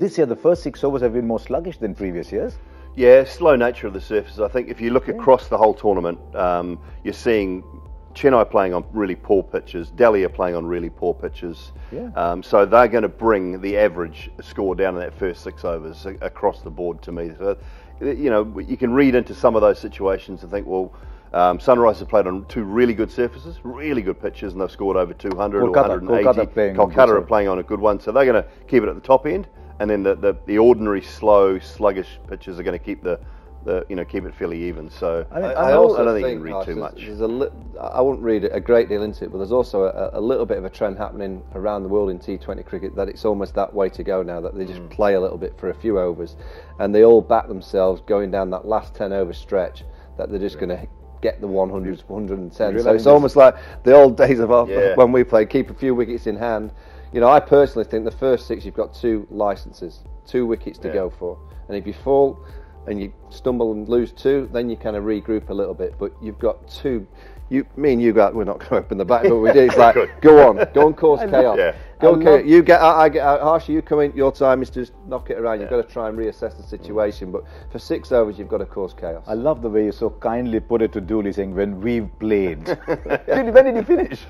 this year the first 6 overs have been more sluggish than previous years. Yeah, slow nature of the surfaces. I think if you look across the whole tournament, you're seeing Chennai playing on really poor pitches, Delhi are playing on really poor pitches. Yeah. So they're going to bring the average score down in that first 6 overs across the board to me. So, you know, you can read into some of those situations and think, well, Sunrise have played on 2 really good surfaces, really good pitches, and they've scored over 200 or 180. Kolkata are playing on a good one, so they're going to keep it at the top end, and then the ordinary slow, sluggish pitches are going to keep keep it fairly even. So I also don't think you can read too much. I wouldn't read a great deal into it, but there's also a little bit of a trend happening around the world in T20 cricket that it's almost that way to go now, that they just play a little bit for a few overs, and they all back themselves going down that last 10 over stretch that they're just going to get the 100s, 110. So it's almost like the old days of when we played, keep a few wickets in hand. You know, I personally think the first 6 you've got 2 licenses, 2 wickets to go for, and if you fall and you stumble and lose 2, then you kind of regroup a little bit. But you've got 2. Me and you we're not going to open the back, but we do. It's like, go on, cause chaos. Yeah. Go on, chaos. You get out, I get out. Harsher, you come in. Your time is to just knock it around. You've got to try and reassess the situation. But for 6 overs, you've got to cause chaos. I love the way you so kindly put it to Dooley, saying when we've played. Dooley, when did you finish?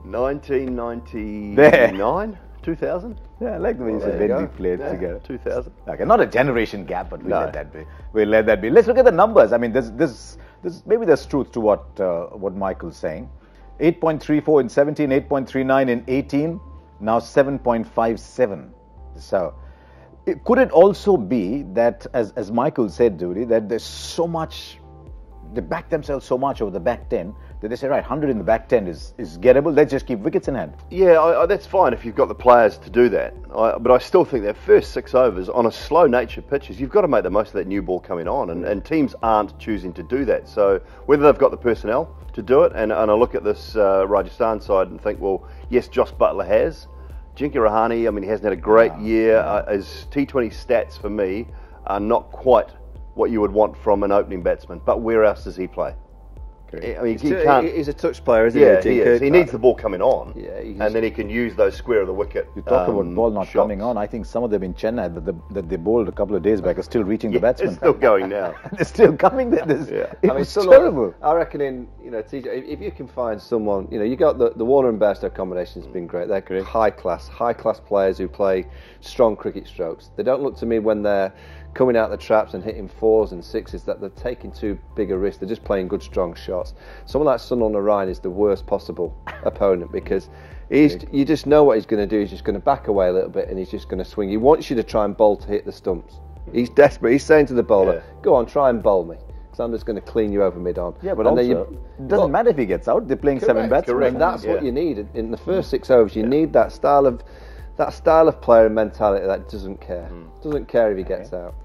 1999, 2000. Yeah, I like the way you said when we played together. 2000. Okay, not a generation gap, but we'll let that be. We'll let that be. Let's look at the numbers. I mean, maybe there's truth to what Michael's saying. 8.34 in 17, 8.39 in 18, now 7.57. So, could it also be that, as Michael said, Dooley, that there's so much, they back themselves so much over the back 10 that they say, right, 100 in the back 10 is gettable, let's just keep wickets in hand. Yeah, that's fine if you've got the players to do that. But I still think that first 6 overs on a slow nature pitches, you've got to make the most of that new ball coming on, and teams aren't choosing to do that. So whether they've got the personnel to do it, and I look at this Rajasthan side and think, well, yes, Josh Buttler has. Jinka Rahane, I mean, he hasn't had a great year. His T20 stats for me are not quite what you would want from an opening batsman. But where else does he play? I mean, he's a touch player, isn't he? Yeah, he needs the ball coming on, and then he can use those square of the wicket. You talk about ball not coming on. I think some of them in Chennai that they bowled a couple of days back are still reaching the batsman. It's still going now. They're still coming. It's terrible. I reckon if you can find someone, you got the Warner and Bairstow combination has been great. They're great. high class players who play strong cricket strokes. They don't look to me when they're coming out the traps and hitting 4s and 6s that they're taking too big a risk. They're just playing good strong shots. Someone like Sunil Narine is the worst possible opponent, because you just know what he's going to do. He's just going to back away a little bit and he's just going to swing. He wants you to try and bowl to hit the stumps. He's desperate. He's saying to the bowler, go on, try and bowl me, because I'm just going to clean you over mid-on. Yeah, but also, it doesn't matter if he gets out. They're playing 7 batsmen. And that's what you need in the first 6 overs. You need that style of player and mentality that doesn't care. Doesn't care if he gets out.